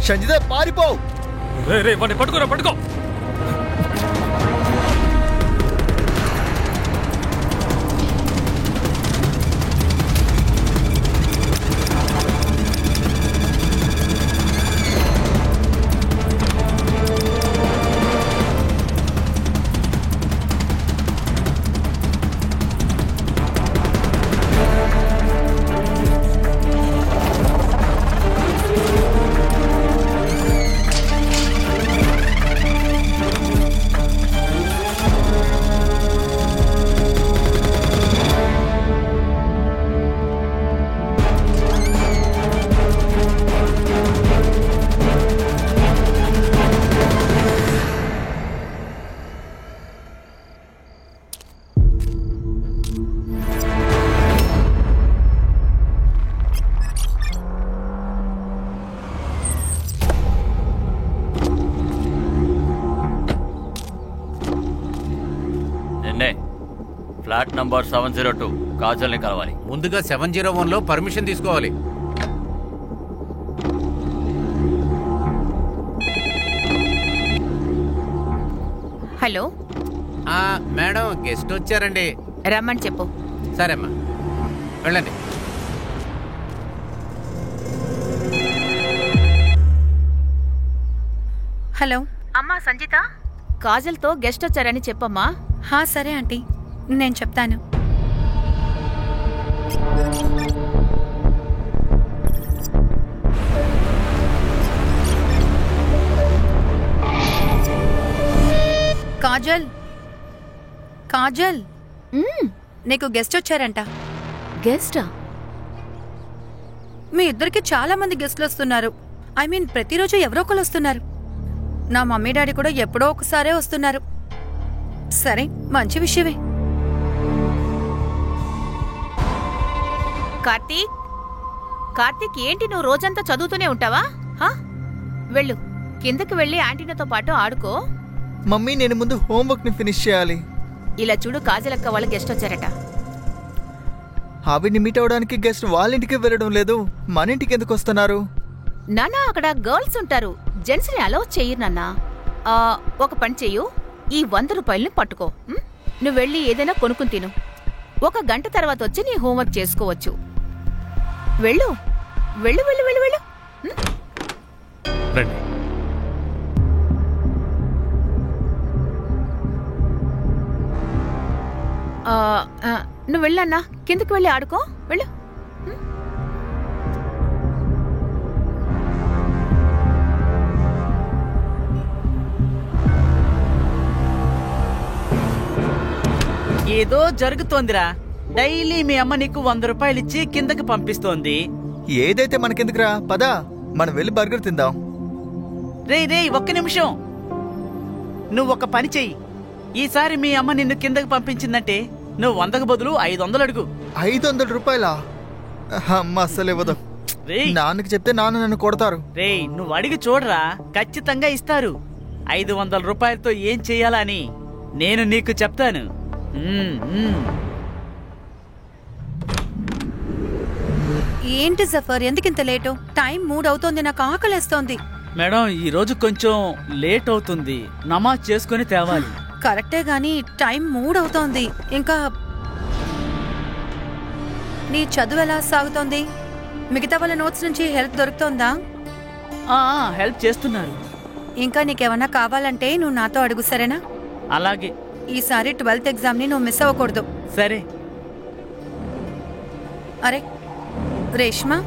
సంజిత పారిపో. రే వాడిని పట్టుకోరా, పట్టుకో. ఫ్లాట్ నంబర్ 702 కాజల్ని కలవాలి. ముందుగా 701లో పర్మిషన్ తీసుకోవాలి. హలో మేడం, గెస్ట్ వచ్చారండి. రమ్మని చెప్పు. సరే అమ్మా, వెళ్ళండి. హలో అమ్మా సంజిత, కాజల్తో గెస్ట్ వచ్చారని చెప్పమ్మా. సరే ఆంటీ, నేను చెప్తాను. కాజల్, కాజల్, నీకు గెస్ట్ వచ్చారంట. గెస్టా? మీ ఇద్దరికి చాలా మంది గెస్ట్లు వస్తున్నారు. ఐ మీన్ ప్రతిరోజు ఎవరో ఒకరు వస్తున్నారు. నా మమ్మీ డాడీ కూడా ఎప్పుడో ఒకసారే వస్తున్నారు. సరే, మంచి విషయమే. కార్తీక్, కార్తీక్ ఏంటి నువ్వు రోజంతా చదువుతూనే ఉంటావా? వెళ్ళు, కిందకి వెళ్ళి ఆంటీనతో పాటు ఆడుకో. మమ్మీ, నేను ముందు హోంవర్క్ ని ఫినిష్ చేయాలి. ఇలా చూడు, కాజలక్క వాళ్ళ గెస్ట్ వచ్చారట. ఆవిడ్ని మీట్ అవడానికి గెస్ట్ వాళ్ళ ఇంటికి వెళ్ళడం లేదు, మన ఇంటికి ఎందుకు వస్తున్నారు? నానా, అక్కడ గర్ల్స్ ఉంటారు, జెంట్స్ ని అలౌ చెయ్యరు నాన్నా. ఒక పని చెయ్యు, ఈ 100 రూపాయలని పట్టుకో. నువ్వు వెళ్ళి ఏదైనా కొనుక్కుని తిను. 1 గంట తర్వాత వచ్చి నీ హోంవర్క్ చేసుకోవచ్చు. వెళ్ళు వెళ్ళు వెళ్ళు వెళ్ళు వెళ్ళు. రండి. నువ్వు వెళ్ళన్నా, కిందకి వెళ్ళి ఆడుకో. వెళ్ళు. ఏదో జరుగుతోందిరా. డైలీ మీ అమ్మ నీకు 100 రూపాయలు ఇచ్చి కిందకి పంపిస్తోంది. ఏదైతే మనకెందుకురా, పదా మనం వెళ్ళి బర్గర్ తిందాం. రే, ఒక్క నిమిషం. నువ్వు ఒక పని చెయ్యి. ఈసారి మీ అమ్మ నిన్ను కిందకి పంపించిందంటే నువ్వు 100కు బదులు 500 అడుగు. 500 రూపాయలా? అమ్మ అస్సలు ఇవ్వదు. నాన్నకి చెప్తే నాన్న నన్ను కొడతారు. రే, నువ్వు అడిగి చూడరా, ఖచ్చితంగా ఇస్తారు. 500 రూపాయలతో ఏం చెయ్యాలని నేను నీకు చెప్తాను. ఏంటి జఫర్, ఎందుకింత లేటు? టైం 3 అవుతోంది, నాకు ఆకలేస్తోంది. మేడం, ఈ రోజు కొంచెం లేట్ అవుతుంది, నమాజ్ చేసుకుని తేవాలి. కరెక్టే గాని టైం 3 అవుతోంది. ఇంకా నీ చదువు ఎలా సాగుతోంది? మిగతా వాళ్ళ నోట్స్ నుంచి హెల్ప్ దొరుకుతోందా? హెల్ప్ చేస్తున్నారు. ఇంకా నీకేమన్నా కావాలంటే నువ్వు నాతో అడుగు, సరేనా? అలాగే. ఈసారి 12th ఎగ్జామ్ ని నువ్వు మిస్ అవ్వకూడదు. సరే. అరే రేష్మా,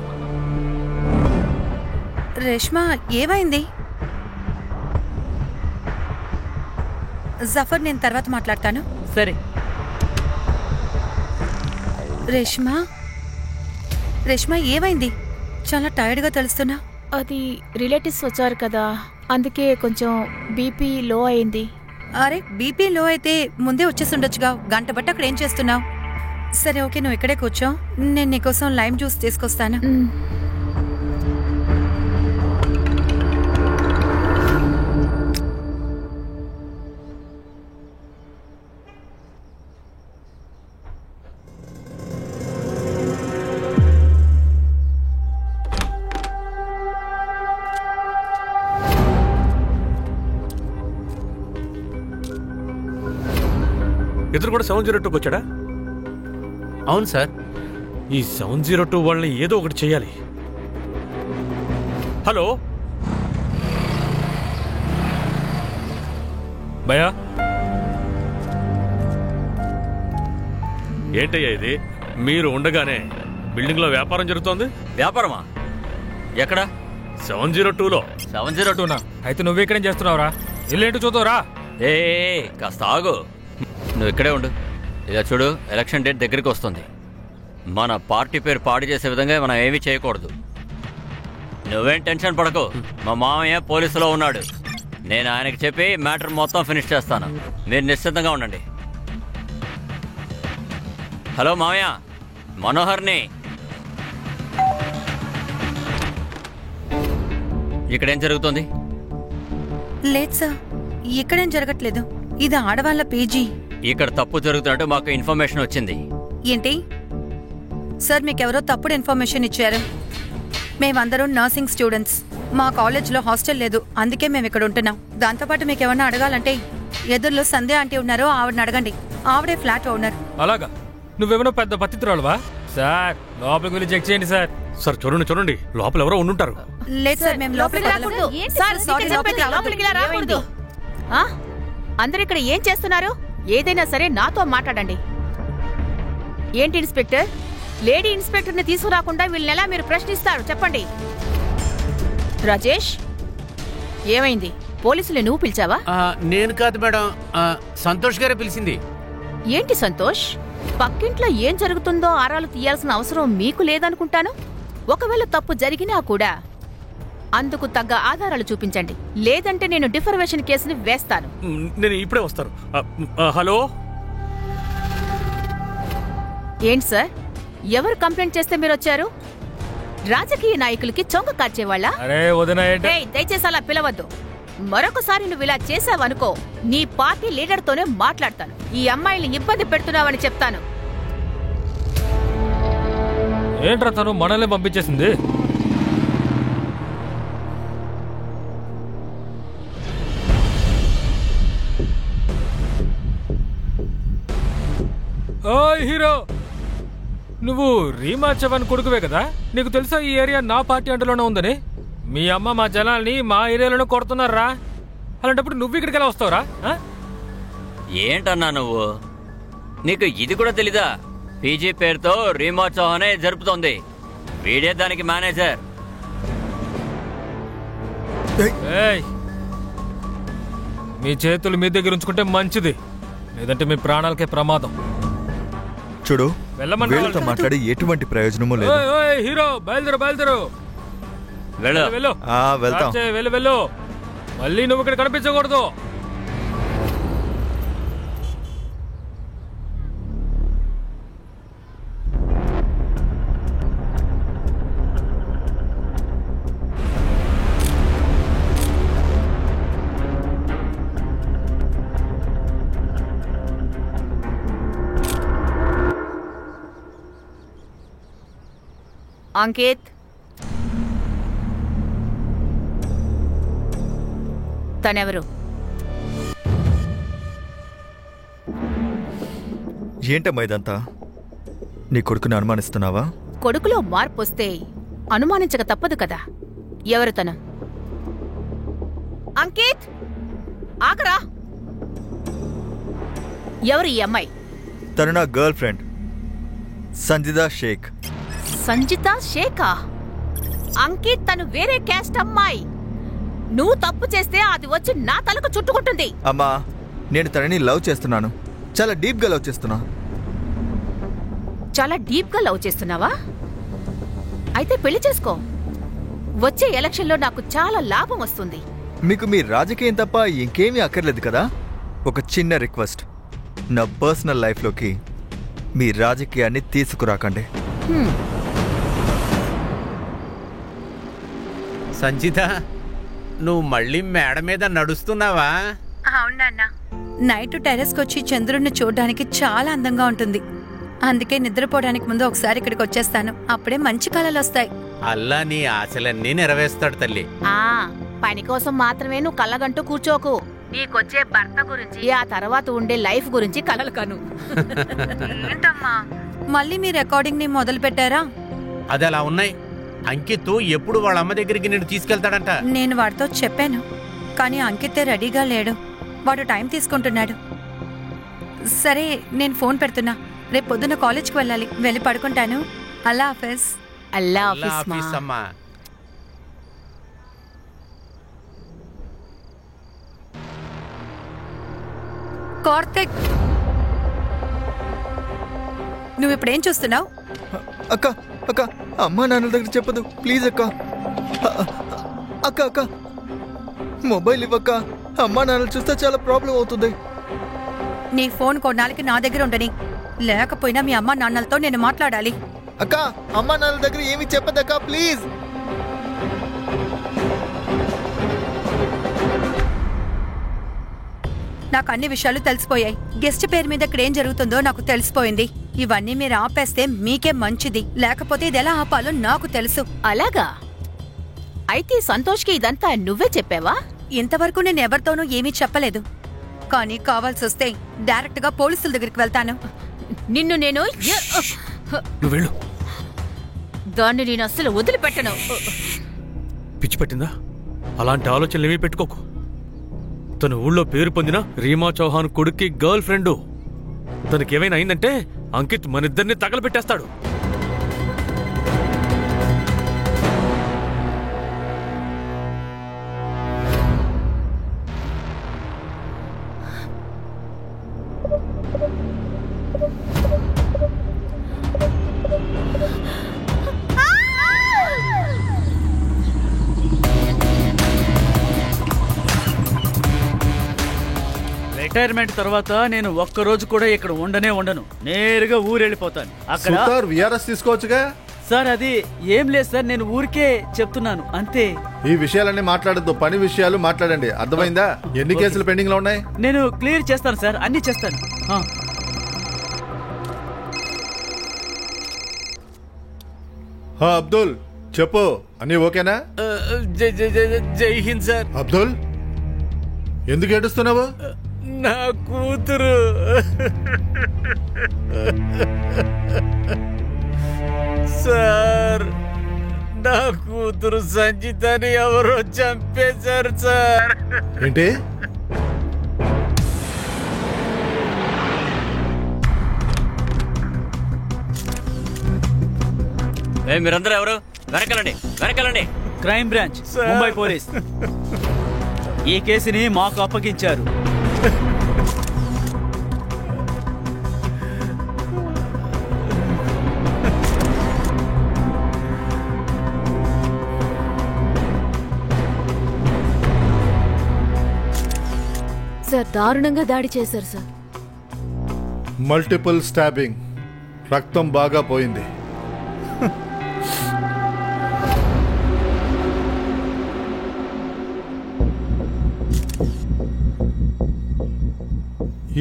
రేష్మా, ఏమైంది? జఫర్, నేను తర్వాత మాట్లాడతాను. సరే. రేష్మా, రేష్మా, ఏమైంది? చాలా టైర్డ్గా తెలుస్తున్నా. అది రిలేటివ్స్ వచ్చారు కదా, అందుకే కొంచెం బీపీ లో అయింది. అరే, బీపీ లో అయితే ముందే వచ్చేసి ఉండొచ్చుగా, గంట బట్టి అక్కడ ఏం చేస్తున్నావు? సరే, ఓకే, నువ్వు ఇక్కడే కూర్చో, నేను నీకోసం లైమ్ జ్యూస్ తీసుకొస్తాను. ఇతను కూడా 702కి వచ్చాడా? అవును సార్. ఈ 702 వాళ్ళని ఏదో ఒకటి చేయాలి. హలో భయా, ఏంటయ్యా ఇది? మీరు ఉండగానే బిల్డింగ్లో వ్యాపారం జరుగుతోంది. వ్యాపారమా? ఎక్కడ? 702లో. 702నా? అయితే నువ్వెక్కడేం చేస్తున్నావురా? ఇల్లేంటో చూద్దావురా. ఏ కాస్త ఆగు. నువ్వు ఇక్కడే ఉండు. ఇలా చూడు, ఎలక్షన్ డేట్ దగ్గరికి వస్తుంది. మన పార్టీ పేరు పాడు చేసే విధంగా మనం ఏమీ చేయకూడదు. నువ్వేం టెన్షన్ పడకు. మా మామయ్య పోలీసులో ఉన్నాడు. నేను ఆయనకి చెప్పి మ్యాటర్ మొత్తం ఫినిష్ చేస్తాను. మీరు నిశ్చితంగా ఉండండి. హలో మామయ్య, మనోహర్ని. ఇక్కడేం జరుగుతుంది? లేదు సార్, ఇక్కడేం జరగట్లేదు. ఇది ఆడవాళ్ళ పేజీ. ఇక్కడ తప్పు జరుగుతున్నట్టు మాకు ఇన్ఫర్మేషన్ వచ్చింది. ఏంటి సార్, మీకెవరో తప్పుడు ఇన్ఫర్మేషన్ ఇచ్చారు. మేమందరం నర్సింగ్ స్టూడెంట్స్. మా కాలేజ్లో హాస్టల్ లేదు, అందుకే మేము ఇక్కడ ఉంటున్నాం. దాంతోపాటు మీకు ఏమన్నా అడగాలంటే ఎదురులో సంధ్య ఆంటీ ఉన్నారో ఆవిడని అడగండి. ఆవిడే ఫ్లాట్ ఓనర్. అలాగా? నువ్వేమైనా పెద్ద పత్తితురాలువా? సార్ లోపలికి వెళ్ళి చెక్ చేయండి సార్. సార్ చూడండి, లోపల ఎవరో ఉండుంటారు. లేదు సార్, మేము లోపలికి రాకూడదు. సార్, సారీ, లోపలికి ఇలా రాకూడదు. ఆ? అందరూ ఇక్కడ ఏం చేస్తున్నారు? ఏదైనా సరే నాతో మాట్లాడండి. ఏంటి ఇన్స్పెక్టర్, లేడీ ఇన్స్పెక్టర్ని తీసుకురాకుండా వీళ్ళని ఎలా మీరు ప్రశ్నిస్తారు? చెప్పండి. రాజేష్, ఏమైంది? పోలీసులు నువ్వు పిలిచావా? నేను కాదు మేడం, సంతోష్ గారే పిలిచింది. ఏంటి సంతోష్, పక్కింట్లో ఏం జరుగుతుందో ఆరాలు తీయాల్సిన అవసరం మీకు లేదనుకుంటాను. ఒకవేళ తప్పు జరిగినా కూడా అందుకు తగ్గ ఆధారాలు చూపించండి, లేదంటే నేను డిఫర్మేషన్ కేసుని వేస్తాను. నేను ఇప్పుడే వస్తాను. హలో, ఏంటి సార్, ఎవరు కంప్లైంట్ చేస్తే మీరు వచ్చారు? రాజకీయ నాయకులకి చొంగ కార్చేవాళ్ళ? దయచేసి అలా పిలవద్దు. మరొకసారి నువ్వు ఇలా చేసావనుకో, నీ పార్టీ లీడర్తోనే మాట్లాడతాను. ఈ అమ్మాయిని ఇబ్బంది పెడుతున్నావని చెప్తాను. ఏంట్రా తను మనల్ని పంపించేసింది? ఓయ్ హీరో, నువ్వు రీమా చవన్ కొడుకువే కదా? నీకు తెలుసా ఈ ఏరియా నా పార్టీ అంటలోనే ఉందని? మీ అమ్మ మా జనాల్ని మా ఏరియాలోనే కొడుతున్నారా? అలాంటప్పుడు నువ్వు ఇక్కడికి ఎలా వస్తావురా? ఏంటన్నా నువ్వు? నీకు ఇది కూడా తెలీదా? పీజీ పేరుతో రీమా చౌహానే జరుపుతోంది. వీడే దానికి మేనేజర్. ఏయ్, మీ చేతులు మీ దగ్గర ఉంచుకుంటే మంచిది, లేదంటే మీ ప్రాణాలకే ప్రమాదం. చూడు, వీళ్ళతో మాట్లాడి ఎటువంటి ప్రయోజనమూ లేదు. హీరో బయలుదేరు. వెళ్ళు. మళ్ళీ నువ్వు ఇక్కడ కనిపించకూడదు. అంకిత్, తనెవరు? ఏంటమ్మా ఇదంతా? నీ కొడుకుని అనుమానిస్తున్నావా? కొడుకులో మార్పు వస్తే అనుమానించక తప్పదు కదా. ఎవరు తను? అంకిత్, ఆగరా. ఎవరు ఈ అమ్మాయి? తను నా గర్ల్ ఫ్రెండ్ సంజిత షేక్. సంజిత షేకా? అంకిత్, తను వేరే క్యాస్ట్ అమ్మాయి. నువ్వు తప్పు చేస్తే అది వచ్చి నా తలకు చుట్టుకుంటుంది. అమ్మా, నేను తనని లవ్ చేస్తున్నాను. చాలా డీప్ గా లవ్ చేస్తున్నా. చాలా డీప్ గా లవ్ చేస్తున్నావా? అయితే పెళ్లి చేసుకో. వచ్చే ఎలక్షన్లో నాకు చాలా లాభం వస్తుంది. మీకు మీ రాజకీయం తప్ప ఇంకేమీ అక్కర్లేదు కదా? ఒక చిన్న రిక్వెస్ట్, నా పర్సనల్ లైఫ్లోకి మీ రాజకీయాన్ని తీసుకురాకండి. సంజిత, నువ్వు మళ్ళీ మేడ మీద నడుస్తున్నావా? అవునన్నా, నైట్ టెర్రస్కి వచ్చి చంద్రుడిని చూడడానికి చాలా అందంగా ఉంటుంది. అందుకే నిద్రపోవడానికి ముందు ఒకసారి ఇక్కడికి వచ్చేస్తాను. అప్పుడే మంచి కళలు వస్తాయి. అల్లా నీ ఆశలన్నీ నెరవేర్స్తాడు తల్లి. పని కోసం మాత్రమే నువ్వు కళ్ళగంటూ కూర్చోకు. నీకొచ్చే భర్త గురించి ఆ తర్వాత ఉండే లైఫ్ గురించి కలలు కను. ఏంటమ్మా మళ్ళీ మీ రికార్డింగ్ ని మొదలు పెట్టారా? అది అలా ఉన్నాయి. అంకిత్ ఎప్పుడు వాళ్ళ అమ్మ దగ్గరికి నేను తీసుకెళ్తాడంట. నేను వాడితో చెప్పాను, కానీ అంకితే రెడీగా లేడు. వాడు టైం తీసుకుంటున్నాడు. సరే నేను ఫోన్ పెడుతున్నా. రేపు పొద్దున్న కాలేజ్కి వెళ్ళాలి. వెళ్ళి పడుకుంటాను. అల్లా ఆఫీస్. అల్లా అల్లా ఆఫీస్ మా. ఆఫీస్ అమ్మా. కార్తిక్, నువ్వు ఇప్పుడేం చూస్తున్నావు? అక్క అక్క అమ్మా నాన్నల దగ్గర చెప్పదు ప్లీజ్ అక్క. అక్క అక్క మొబైల్ ఇవ్వక్క. అమ్మా నాన్నలు చూస్తే చాలా ప్రాబ్లం అవుతుంది. నీ ఫోన్ కొన్నాళ్ళకి నా దగ్గర ఉండని, లేకపోయినా మీ అమ్మ నాన్నలతో నేను మాట్లాడాలి. అక్క అమ్మా నాన్నల దగ్గర ఏమీ చెప్పదక్క ప్లీజ్. నాకు అన్ని విషయాలు తెలిసిపోయాయి. గెస్ట్ పేరు మీద ఇక్కడ ఏం జరుగుతుందో నాకు తెలిసిపోయింది. ఇవన్నీ మీరు ఆపేస్తే మీకే మంచిది. లేకపోతే ఇది ఎలా ఆపాలో నాకు తెలుసు. అలాగా? అయితే సంతోష్కి ఇదంతా నువ్వే చెప్పావా? ఇంతవరకు నేను ఎవరితోనూ ఏమీ చెప్పలేదు, కానీ కావాల్సి వస్తే డైరెక్ట్ గా పోలీసుల దగ్గరికి వెళ్తాను. నిన్ను నేను నువ్వు వెళ్ళు. దాన్ని నేను అస్సలు వదిలిపెట్టను. పిచ్చి పట్టిందా? అలాంటి ఆలోచనలు ఏమీ పెట్టుకోకు. తను ఊళ్ళో పేరు పొందిన రీమా చౌహాన్ కొడుక్కి గర్ల్ ఫ్రెండ్. తనకేమైనా అయిందంటే అంకిత్ మనిద్దరిని తగలబెట్టేస్తాడు. రిటైర్మెంట్ తర్వాత నేను ఒక్కరోజు కూడా ఇక్కడ ఉండను. నేరుగా ఊరెళ్ళిపోతాను. అక్కడ విఆర్ఎస్ తీసుకోవచ్చుగా సార్. అది ఏం లేదు సార్, నేను ఊరికే చెప్తున్నాను అంతే. ఈ విషయాలన్నీ మాట్లాడద్దు, పని విషయాలు మాట్లాడండి. అర్థమైందా? ఎన్ని కేసులు పెండింగ్ లో ఉన్నాయి? నేను క్లియర్ చేస్తాను సార్, అన్ని చేస్తాను. అబ్దుల్ చెప్పు, అన్ని ఓకేనా? జై హింద్ సార్. అబ్దుల్ ఎందుకు ఏడుస్తున్నావు? నా కూతురు సార్, నా కూతురు సంచితని ఎవరో చంపేశారు సార్. ఏంటి? మీరందరూ ఎవరు? వెనకాలండి. Crime branch, Mumbai police. ఈ కేసుని మాకు అప్పగించారు. సార్, దారుణంగా దాడి చేశారు సార్. మల్టిపుల్ స్టాబింగ్, రక్తం బాగా పోయింది.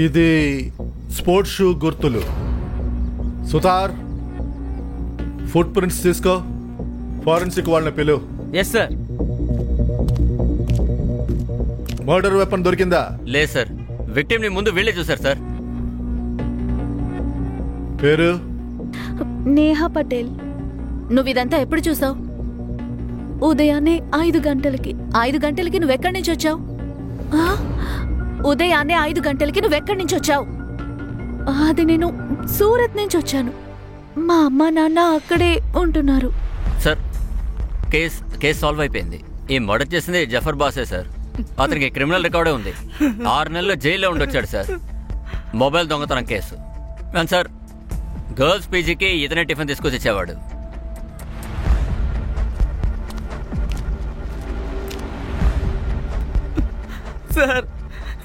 ఇది స్పోర్ట్స్ షూ గుర్తులు. సుతార్, ఫుట్ ప్రింట్స్ తీసుకో. ఫారెన్సిక్ వాళ్ళని పిలువు. Yes sir. మర్డర్ వెపన్ దొరికిందా? లేదు సార్, విక్టిమ్ ని ముందు వీళ్ళే చూశారు సార్. పేరు? నేహా పటేల్. నువ్విదంతా ఎప్పుడు చూసావు? ఉదయాన్నే 5 గంటలకి. 5 గంటలకి నువ్వెక్కడి నుంచి వచ్చావు? ఉదయాన్నే 5 గంటలకి నువ్వెక్కడి నుంచి వచ్చావు? అది నేను సూరత్ నుంచి వచ్చాను. మా అమ్మ నాన్న అక్కడే ఉంటున్నారు. సార్, కేసు సాల్వ్ అయిపోయింది. ఈ మర్డర్ చేసింది జఫర్ బాసే సార్. అతనికి క్రిమినల్ రికార్డే ఉంది. 6 నెలలు జైల్లో ఉండొచ్చాడు సార్. మొబైల్ దొంగతనం కేసు. సార్, గర్ల్స్ పీజీకి ఇతనే టిఫిన్ తీసుకొచ్చి ఇచ్చేవాడు. సార్,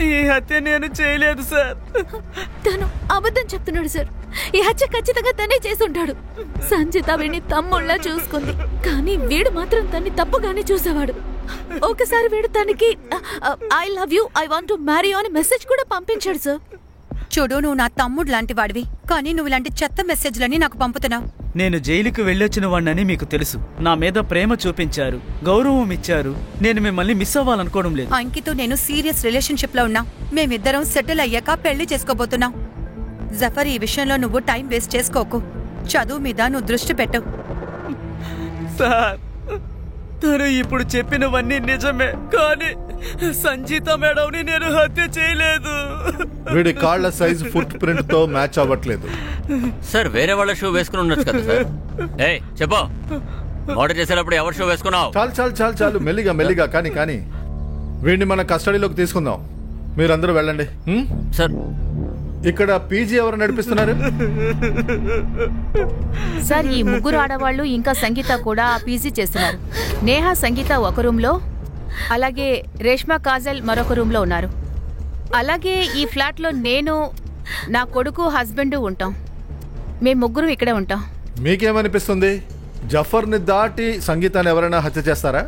ఈ హత్య నేను చేయలేదు సార్. తను అబద్ధం చెప్తున్నాడు సార్. ఈ హత్య ఖచ్చితంగా తనే చేసుంటాడు. సంజిత వీడిని తమ్ముళ్ళ చూసుకుంది, కానీ వీడు మాత్రం తన్ని తప్పుగానే చూసేవాడు. ఒకసారి వీడు తనకి I love you, I want to marry అని మెసేజ్ కూడా పంపించాడు సార్. చూడు, నువ్వు నా తమ్ముడు లాంటి వాడివి, కానీ నువ్వు ఇలాంటి చెత్త మెసేజ్లని నాకు పంపుతున్నావు. నేను జైలుకు వెళ్ళొచ్చిన వాడినని మీకు తెలుసు. నా మీద ప్రేమ చూపించారు, గౌరవం ఇచ్చారు. నేను మిమ్మల్ని మిస్ అవ్వాలనుకోవడం లేదు. అంకితో నేను సీరియస్ రిలేషన్షిప్ లో ఉన్నా. మేమిద్దరం సెటిల్ అయ్యాక పెళ్లి చేసుకోబోతున్నాం. జఫర్, ఈ విషయంలో నువ్వు టైం వేస్ట్ చేసుకోకు. చదువు మీద నువ్వు దృష్టి పెట్టు. సార్, తను ఇప్పుడు చెప్పినవన్నీ నిజమే, కానీ సంజీత మేడంని నేను హత్య చేయలేదు. వీడి కాళ్ల సైజ్ ఫుట్ ప్రింట్ తో మ్యాచ్ అవ్వట్లేదు. సార్, వేరే వాళ్ళ షూ వేసుకుని ఉండొచ్చు కదా సార్. ఏ చెప్పు, మర్డర్ చేసేటప్పుడు ఎవరు షూ వేసుకున్నావు? చాలు చాలు చాలు చాలు, మెల్లిగా మెల్లిగా. కానీ వీడిని మన కస్టడీలోకి తీసుకుందాం. మీరందరూ వెళ్ళండి. సార్, ఇక్కడ పీజీ ఎవరు నడిపిస్తున్నారు? సార్, ఈ ముగ్గురు ఆడవాళ్ళు ఇంకా సంగీత కూడా పీజీ చేస్తున్నారు. నేహా, సంగీత ఒక రూమ్ లో, అలాగే రేష్మా, కాజల్ మరొక రూమ్ లో ఉన్నారు. అలాగే ఈ ఫ్లాట్ లో నేను, నా కొడుకు, హస్బెండ్ ఉంటాం. మేము ముగ్గురు ఇక్కడే ఉంటాం. మీకేమనిపిస్తుంది? జఫర్ ని దాటి సంగీతాన్ని ఎవరైనా హత్య చేస్తారా?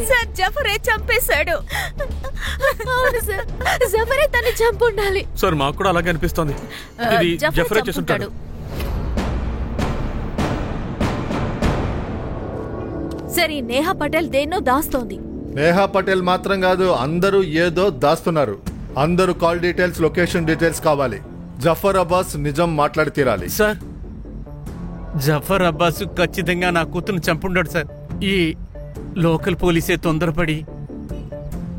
సార్, జఫరే చంపేశాడు. అవును సార్, జఫరే తన్ని చంపుండాలి. సార్, మాకు కూడా అలాగే అనిపిస్తోంది. ఇది జఫరే చేసుంటాడు. సరే, నేహా పటేల్ దేన్నో దాస్తోంది. నేహా పటేల్ మాత్రం కాదు, అందరూ ఏదో దాస్తున్నారు. అందరూ కాల్ డీటెయిల్స్, లొకేషన్ డీటెయిల్స్ కావాలి. జఫర్ అబ్బాస్ నిజం మాట్లాడి తీరాలి. సార్, జఫర్ అబ్బాస్ ఖచ్చితంగా నా కూతురుని చంపుండాడు సార్. ఈ లోకల్ పోలీసే తొందరపడి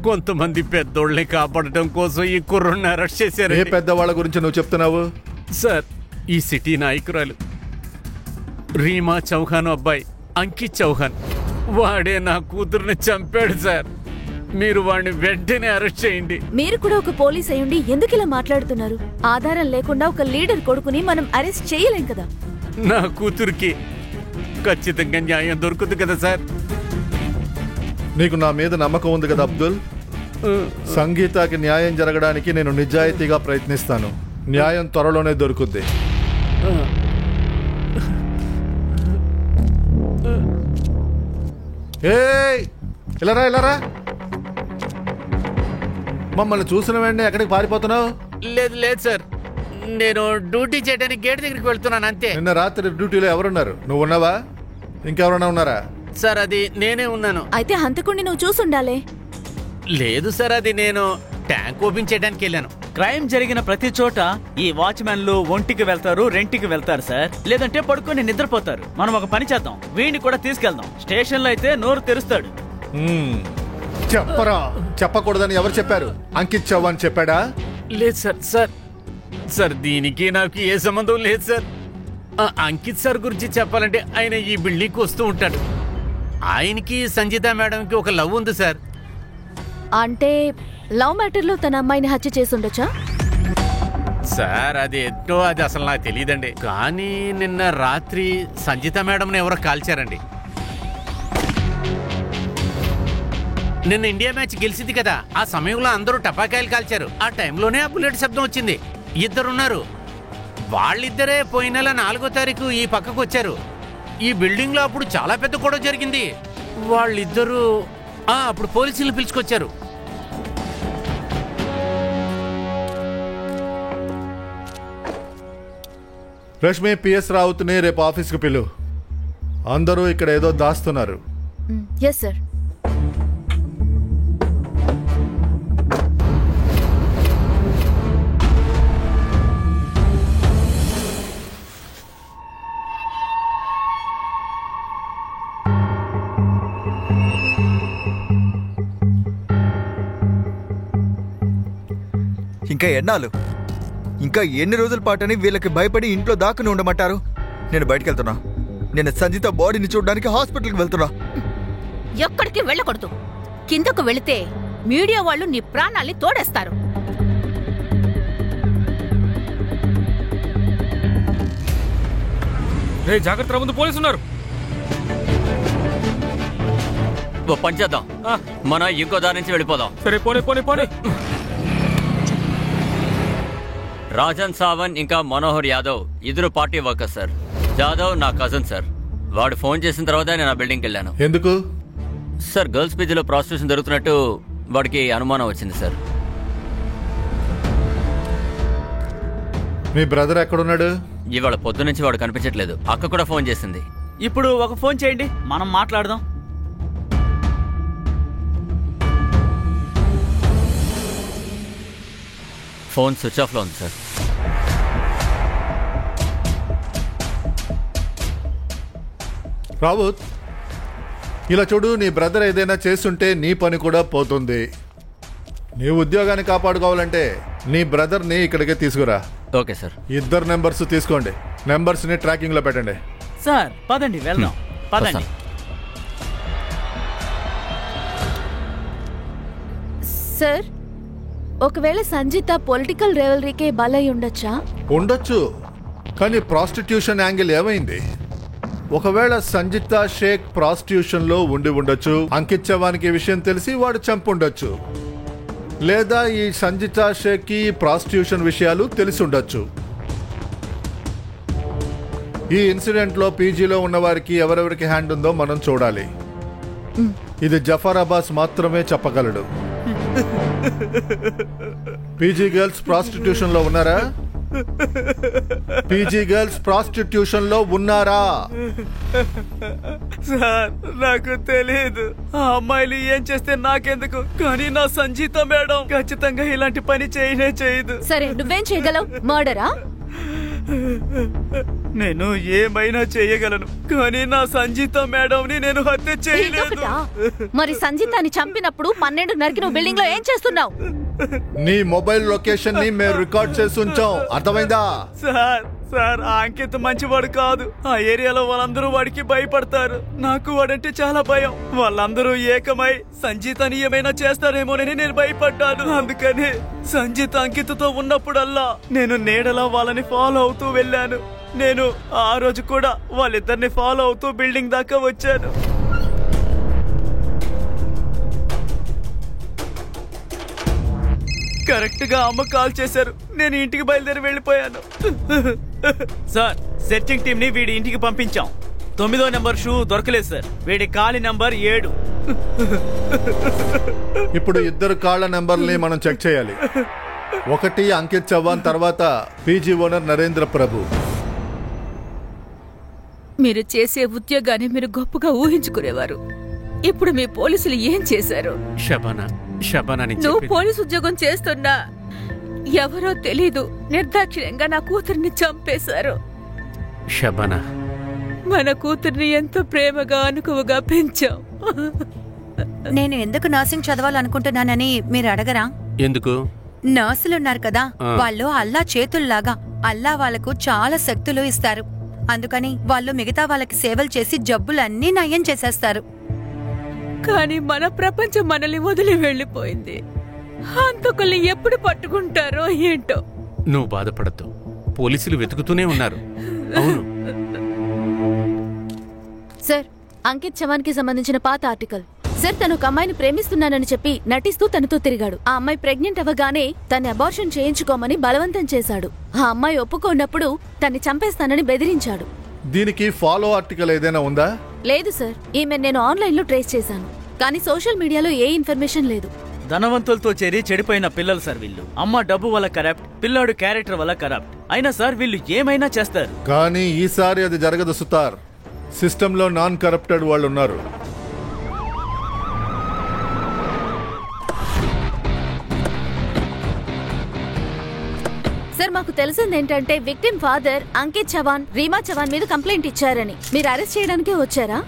కొంతమంది పెద్దోళ్ళని కాపాడటం కోసం ఈ కుర్రని అరెస్ట్ చేశారు. ఏ పెద్దవాళ్ళ గురించి నువ్వు చెప్తున్నావు? సార్, ఈ సిటీ నాయకురాలు రీమా చౌహాన్ అబ్బాయి అంకిత్ చౌహాన్, వాడే నా కూతురుని చంపాడు సార్. మీరు వాడిని వెంటనే అరెస్ట్ చేయండి. మీరు కూడా ఒక పోలీస్ అయ్యుండి ఎందుకు ఇలా మాట్లాడుతున్నారు? ఆధారం లేకుండా ఒక లీడర్ కొడుకుని మనం అరెస్ట్ చేయలేం కదా. నా కూతురికి ఖచ్చితంగా న్యాయం దొరుకుతుంది కదా సార్. నీకు నా మీద నమ్మకం ఉంది కదా అబ్దుల్? సంగీతకి న్యాయం జరగడానికి నేను నిజాయితీగా ప్రయత్నిస్తాను. న్యాయం త్వరలోనే దొరుకుద్ది. ఇలారా ఇలారా. మమ్మల్ని చూసిన వెంటనే ఎక్కడికి పారిపోతున్నావు? లేదు లేదు సార్, నేను డ్యూటీ చేయడానికి గేట్ దగ్గరికి వెళ్తున్నాను అంతే. నిన్న రాత్రి డ్యూటీలో ఎవరున్నారు? నువ్వు ఉన్నావా? ఇంకెవరన్నా ఉన్నారా? సార్, అది నేనే ఉన్నాను. అయితే హంతకుడిని నువ్వు చూసుండాలే. లేదు సార్, అది నేను ట్యాంక్ ఓపెన్ చేయడానికి వెళ్ళాను. క్రైమ్ జరిగిన ప్రతి చోట ఈ వాచ్మెన్లు ఒంటికి వెళ్తారు, రెంటికి వెళ్తారు సార్. లేదంటే పడుకొని నిద్రపోతారు. మనం ఒక పని చేద్దాం, వీడిని కూడా తీసుకెళ్దాం. స్టేషన్ లో అయితే నోరు తెరుస్తాడు. చెప్పరా? చెప్పకూడదని ఎవరు చెప్పారు? అంకిత్ చౌహాన్ చెప్పాడా? లేదు సార్. సార్, దీనికి నాకు ఏ సంబంధం లేదు సార్. అంకిత్ సార్ గురించి చెప్పాలంటే ఆయన ఈ బిల్డింగ్కి వస్తూ ఉంటాడు. ఆయనకి సంజీత మేడంకి ఒక లవ్ ఉంది సార్. అంటే లవ్ మ్యాటర్ లో తన అమ్మాయిని హత్య చేసుండొచ్చా? సార్, అది ఏంటో అది అసలు నాకు తెలియదండి. కానీ నిన్న రాత్రి సంజీత మేడంని ఎవరో కాల్చారండి. నిన్న ఇండియా మ్యాచ్ గెలిచింది కదా, ఆ సమయంలో అందరూ టపాకాయలు కాల్చారు. ఆ టైంలోనే ఆ బుల్లెట్ శబ్దం వచ్చింది. ఇద్దరున్నారు. వాళ్ళిద్దరే పోయిన నెల 4వ తారీఖు ఈ పక్కకు వచ్చారు. ఈ బిల్డింగ్ లో అప్పుడు చాలా పెద్ద గొడవ జరిగింది. వాళ్ళిద్దరూ అప్పుడు పోలీసులు పిలుచుకొచ్చారు. రష్మి, పిఎస్ రావుత్ని రేపు ఆఫీస్కి పిలు. అందరూ ఇక్కడ ఏదో దాస్తున్నారు. Yes sir. ఇంకా ఎన్నాళ్ళు, ఇంకా ఎన్ని రోజుల పాటని వీళ్ళకి భయపడి ఇంట్లో దాక్కుని ఉండమంటారు? నేను బయటికి వెళ్తున్నా. నేను సంజీత బాడీని చూడడానికి హాస్పిటల్కి వెళ్తున్నా. ఎక్కడికి వెళ్ళకూడదు. కిందకు వెళితే మీడియా వాళ్ళు నీ ప్రాణాల్ని తోడేస్తారు. జాగ్రత్త, ముందు పోలీసు ఉన్నారు. పని చేద్దాం, మనం ఇంకో దారి నుంచి వెళ్ళిపోదాం. సరే, పోనీ. రాజన్ సావన్ ఇంకా మనోహర్ యాదవ్ ఇద్దరు పార్టీ వర్కర్స్ సార్. జాదవ్ నా కజిన్ సార్. వాడు ఫోన్ చేసిన తర్వాత నేను ఆ బిల్డింగ్కి వెళ్ళాను. ఎందుకు సార్? గర్ల్స్ పీజీలో ప్రాస్టిట్యూషన్ జరుగుతున్నట్టు వాడికి అనుమానం వచ్చింది సార్. మీ బ్రదర్ ఎక్కడున్నాడు? ఇవాళ పొద్దు నుంచి వాడు కనిపించట్లేదు. అక్క కూడా ఫోన్ చేసింది. ఇప్పుడు ఒక ఫోన్ చేయండి, మనం మాట్లాడదాం. ఫోన్ స్విచ్ ఆఫ్లో ఉంది సార్. రావుత్, ఇలా చూడు, నీ బ్రదర్ ఏదైనా చేస్తుంటే నీ పని కూడా పోతుంది. నీ ఉద్యోగాన్ని కాపాడుకోవాలంటే నీ బ్రదర్ని ఇక్కడికే తీసుకురా. Okay sir. 2 నెంబర్స్ తీసుకోండి. నెంబర్స్ని ట్రాకింగ్లో పెట్టండి. సార్ పదండి వెళ్దాం, పదండి. సార్, ఒకవేళ సంజిత పొలిటికల్ రేవలరీకే బలై ఉండొచ్చా? ఉండొచ్చు, కానీ ప్రాస్టిట్యూషన్ యాంగిల్ ఏమైంది? ఒకవేళ సంజిత షేక్ ప్రాస్టిట్యూషన్ లో ఉండి ఉండొచ్చు. అంకిత్ చవాన్కి ఈ విషయం తెలిసి వాడు చంపుండొచ్చు. లేదా ఈ సంజిత షేక్ కి ప్రాస్టిట్యూషన్ విషయాలు తెలిసి ఉండొచ్చు. ఈ ఇన్సిడెంట్ లో పీజీలో ఉన్న వారికి ఎవరెవరికి హ్యాండ్ ఉందో మనం చూడాలి. ఇది జఫర్ అబ్బాస్ మాత్రమే చెప్పగలడు. పీజీ గర్ల్స్ ప్రాస్టిట్యూషన్ లో ఉన్నారా? పీజీ గర్ల్స్ ప్రాస్టిట్యూషన్ లో ఉన్నారా? సార్ నాకు తెలియదు. ఆ అమ్మాయిలు ఏం చేస్తే నాకెందుకు, కానీ నా సంజీత మేడం ఖచ్చితంగా ఇలాంటి పని చేయదు. సరే, నువ్వేం చేయగలవు? మర్డరా? నేను ఏమైనా చేయగలను, కానీ నా సంజీత మేడంని నేను హత్య చేయలేదు. మరి సంజీతాన్ని చంపినప్పుడు 12:30కి నువ్వు బిల్డింగ్ లో ఏం చేస్తున్నావు? నీ మొబైల్ లొకేషన్ ని మేము రికార్డ్ చేసి ఉంచాం, అర్థమైందా? సార్ ఆ అంకిత్ మంచివాడు కాదు. ఆ ఏరియాలో వాళ్ళందరూ వాడికి భయపడతారు. నాకు వాడంటే చాలా భయం. వాళ్ళందరూ ఏకమై సంజీతని ఏమైనా చేస్తారేమోనని నేను భయపడ్డాను. అందుకని సంజీత అంకిత్తో ఉన్నప్పుడల్లా నేను నీడలా వాళ్ళని ఫాలో అవుతూ వెళ్ళాను. నేను ఆ రోజు కూడా వాళ్ళిద్దరిని ఫాలో అవుతూ బిల్డింగ్ దాకా వచ్చాను. కరెక్ట్ గా అమ్మ కాల్ చేశారు. నేను ఇంటికి బయలుదేరి వెళ్ళిపోయాను. సార్, సెర్చింగ్ టీమ్ ని వీడి ఇంటికి పంపించాం. 9వ నెంబర్ షూ దొరకలేదు సార్. వీడి కాలి నెంబర్ 7. ఇప్పుడు 2 కాళ్ల నెంబర్ని మనం చెక్ చేయాలి. ఒకటి అంకిత్ చవాన్, తర్వాత పీజీ ఓనర్ నరేంద్ర ప్రభు. మీరు చేసే ఉద్యోగాన్ని మీరు గొప్పగా ఊహించుకునేవారు. ఇప్పుడు మీ పోలీసులు ఏం చేశారు? నువ్వు పోలీసు ఉద్యోగం చేస్తున్నా ఎవరో తెలీదు నిర్దాక్షిణ్యంగా నా కూతుర్ని చంపేశారు. శబానా, మన కూతుర్ని ఎంతో ప్రేమగా అనుకువగా పెంచాం. నేను ఎందుకు నర్సింగ్ చదవాలనుకుంటున్నానని మీరు అడగరా? ఎందుకు? నర్సులున్నారు కదా, వాళ్ళు అల్లా చేతుల్లాగా. అల్లా వాళ్ళకు చాలా శక్తులు ఇస్తారు. అందుకని వాళ్ళు మిగతా వాళ్ళకి సేవలు చేసి జబ్బులన్నీ నయం చేసేస్తారు. కానీ మన ప్రపంచం మనల్ని వదిలి వెళ్ళిపోయింది. హంతకుల్ని ఎప్పుడు పట్టుకుంటారో ఏంటో. నువ్వు బాధపడద్దు, పోలీసులు వెతుకుతూనే ఉన్నారు. అవును సార్, అంకిత్ చవాన్ కి సంబంధించిన పాత ఆర్టికల్. సార్, తను ఒక అమ్మాయిని ప్రేమిస్తున్నానని చెప్పి నటిస్తూ తనతో తిరిగాడు. ఆ అమ్మాయి ప్రెగ్నెంట్ అవ్వగానే తన్ని అబార్షన్ చేయించుకోమని బలవంతం చేశాడు. ఆ అమ్మాయి ఒప్పుకోనప్పుడు తన్ని చంపేస్తానని బెదిరించాడు. దీనికి ఫాలో ఆర్టికల్ ఏదైనా ఉందా? లేదు సార్, ఈమె నేను ఆన్లైన్ లో ట్రేస్ చేశాను, కానీ సోషల్ మీడియాలో ఏ ఇన్ఫర్మేషన్ లేదు. ధనవంతులతో చేరి చెడిపోయిన పిల్లలు సార్ వీళ్ళు. అమ్మ డబ్బు వల్ల కరప్ట్, పిల్లాడు క్యారెక్టర్ వల్ల కరప్ట్. అయినా సార్ వీళ్ళు ఏమైనా చేస్తారు. కానీ ఈసారి అది జరగదు సుతార్. సిస్టంలో నాన్ కరప్టెడ్ వాళ్ళు ఉన్నారు. సార్, మాకు తెలిసింది ఏంటంటే విక్టిమ్ ఫాదర్ అంకిత్ చవాన్ రీమా చవాన్ మీద కంప్లైంట్ ఇచ్చారని. మీరు అరెస్ట్ చేయడానికే వచ్చారా?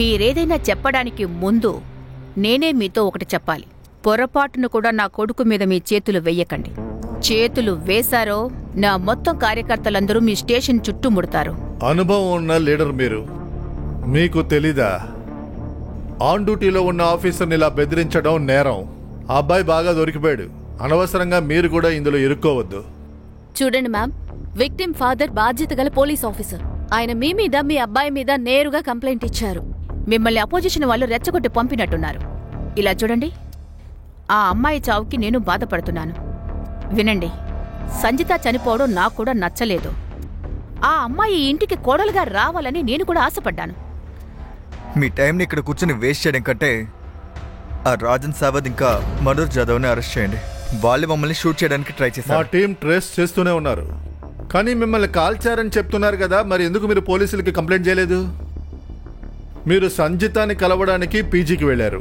మీరేదైనా చెప్పడానికి ముందు నేనే మీతో ఒకటి చెప్పాలి. పొరపాటును కూడా నా కొడుకు మీద మీ చేతులు వెయ్యకండి. చేతులు వేశారో నా మొత్తం కార్యకర్తలందరూ మీ స్టేషన్ చుట్టూ ముడతారు. అనుభవం ఉన్న లీడర్ మీరు, మీకు తెలీదా? ఆన్ డ్యూటీలో ఉన్న ఆఫీసర్ని ఇలా బెదిరించడం నేరం. ఆ అబ్బాయి బాగా దొరికిపోయాడు. అనవసరంగా మీరు కూడా ఇందులో ఇరుక్కోవద్దు. చూడండి మ్యామ్, విక్టిమ్ ఫాదర్ బాధ్యత గల పోలీస్ ఆఫీసర్. ఆయన మీ మీద మీ అబ్బాయి మీద నేరుగా కంప్లైంట్ ఇచ్చారు. మిమ్మల్ని అపోజిషన్ వాళ్ళు రెచ్చగొట్టి పంపినట్టున్నారు. ఇలా చూడండి, ఆ అమ్మాయి చావుకి నేను బాధపడుతున్నాను. వినండి, సంజిత చనిపోవడం నాకు కూడా నచ్చలేదు. ఆ అమ్మాయి ఇంటికి కోడలుగా రావాలని నేను కూడా ఆశపడ్డాను. మీ టైంని ఇక్కడ కూర్చొని వేస్ట్ చేయడం కంటే ఆ రాజన్ సావద్ ఇంకా మనోజ్ జాదవ్ని అరెస్ట్ చేయండి. వాళ్ళు మమ్మల్ని షూట్ చేయడానికి ట్రై మా చేశారు. టీం ట్రేస్ చేస్తూనే ఉన్నారు. కానీ మిమ్మల్ని కాల్చారని చెప్తున్నారు కదా, మరి ఎందుకు మీరు పోలీసులకి కంప్లైంట్ చేయలేదు? మీరు సంజితాని కలవడానికి పీజీకి వెళ్ళారు.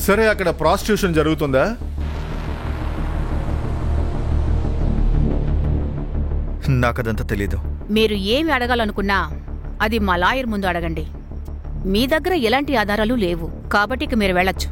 సరే, అక్కడ ప్రాస్టిట్యూషన్ జరుగుతుందా? నాకదంతా తెలీదు. మీరు ఏమి అడగాలనుకున్నా అది మా లాయర్ ముందు అడగండి. మీ దగ్గర ఎలాంటి ఆధారాలు లేవు కాబట్టి ఇక మీరు వెళ్ళొచ్చు.